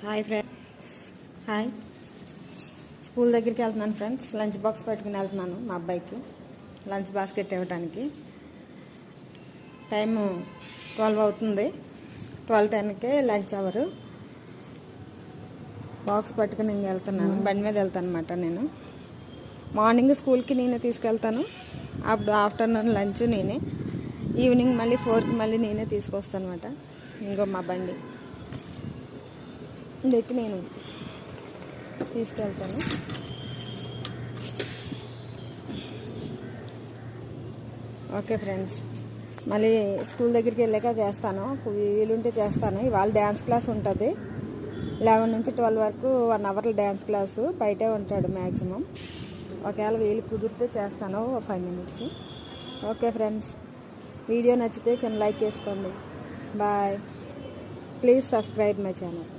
Hi friends, hi. School దగ్గరికి వెళ్తున్నాను friends. Lunch box పట్టుకుని వెళ్తున్నాను మా అబ్బాయికి లంచ్ బాస్కెట్ ఇవ్వడానికి. టైము 12 అవుతుంది. 12:10కే లంచ్ అవరు. బాక్స్ పట్టుకుని నేను వెళ్తున్నాను. బండి మీద వెళ్తాను అనమాట. నేను మార్నింగ్ స్కూల్కి నేనే తీసుకెళ్తాను. అప్పుడు ఆఫ్టర్నూన్ లంచ్ నేనే, ఈవినింగ్ మళ్ళీ 4కి మళ్ళీ నేనే తీసుకొస్తాను అనమాట. ఇంకో మా బండి ఎక్కి నేను తీసుకెళ్తాను. ఓకే ఫ్రెండ్స్, మళ్ళీ స్కూల్ దగ్గరికి వెళ్ళాక చేస్తాను. వీలుంటే చేస్తాను. ఇవాళ డ్యాన్స్ క్లాస్ ఉంటుంది. 11 నుంచి 12 వరకు 1 అవర్లో డ్యాన్స్ క్లాసు. బయటే ఉంటాడు మ్యాక్సిమం. ఒకవేళ వీలు కుదిరితే చేస్తాను 5 మినిట్స్. ఓకే ఫ్రెండ్స్, వీడియో నచ్చితే చిన్న లైక్ చేసుకోండి. Bye. Please subscribe my channel.